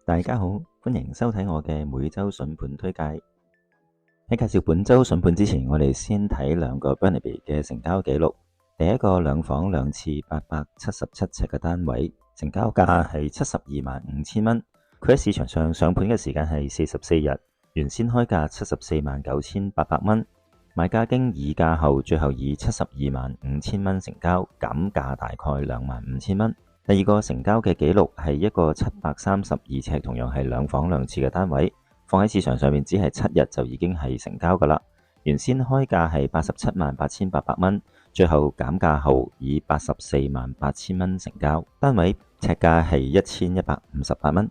大家好，歡迎收睇我嘅每周筍盤推介。喺介紹本周筍盤之前，我哋先睇兩個 Burnaby 嘅成交記錄。第一個兩房兩廁877尺嘅單位，成交價係725000蚊。佢喺市場上上盤嘅時間係44日，原先開價749800蚊，買家經議價後，最後以725000蚊成交，減價大概25000蚊。第二個成交嘅記錄係一個732尺，同樣係兩房兩廁嘅單位，放喺市場上面只係7日就已經係成交噶啦。原先開價係878800蚊，最後減價後以848000蚊成交，單位尺價係1158蚊。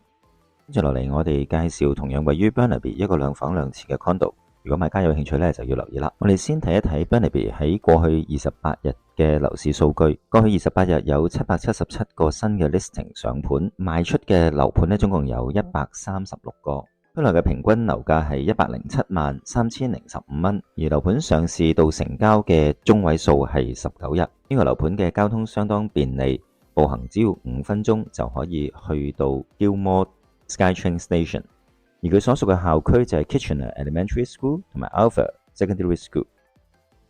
跟住落嚟，我哋介紹同樣位於 Burnaby 一個兩房兩廁嘅 condo。如果買家有興趣呢，就要留意啦。我哋先睇一睇 Burnaby 喺過去28日嘅樓市數據。過去28日有777個新嘅 listing 上盤，賣出嘅樓盤呢，總共有136個。區內嘅平均樓價係1073015蚊，而樓盤上市到成交嘅中位數係19日。呢個樓盤嘅交通相當便利，步行只要5分鐘就可以去到 Gilmore SkyTrain Station。而佢所屬嘅校區就係 Kitchener Elementary School 同埋 Alpha Secondary School。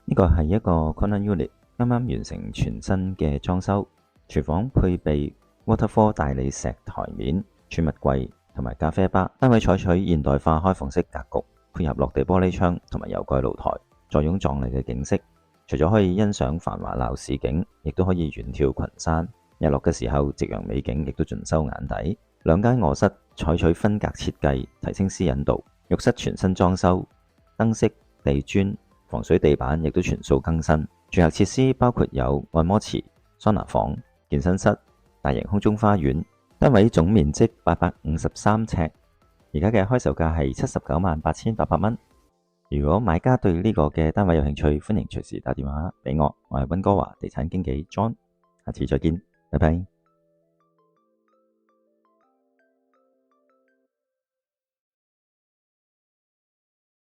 呢個係一個 corner unit， 啱啱完成全新嘅裝修，廚房配備 Waterfall 大理石台面、儲物櫃同埋咖啡吧。單位採取現代化開放式格局，配合落地玻璃窗同埋有蓋露台，坐擁壯麗嘅景色。除咗可以欣賞繁華鬧市景，亦都可以遠眺群山。日落嘅時候，夕陽美景亦都盡收眼底。兩間臥室採取分隔設計，提升私隱度。浴室全新裝修，燈飾、地磚、防水地板亦都全數更新。住客設施包括有按摩池、桑拿房、健身室、大型空中花園。單位總面積853尺，而家嘅開售價係798800蚊。如果買家對呢個嘅單位有興趣，歡迎隨時打電話俾我。我係溫哥華地產經紀 John，下次再見，拜拜。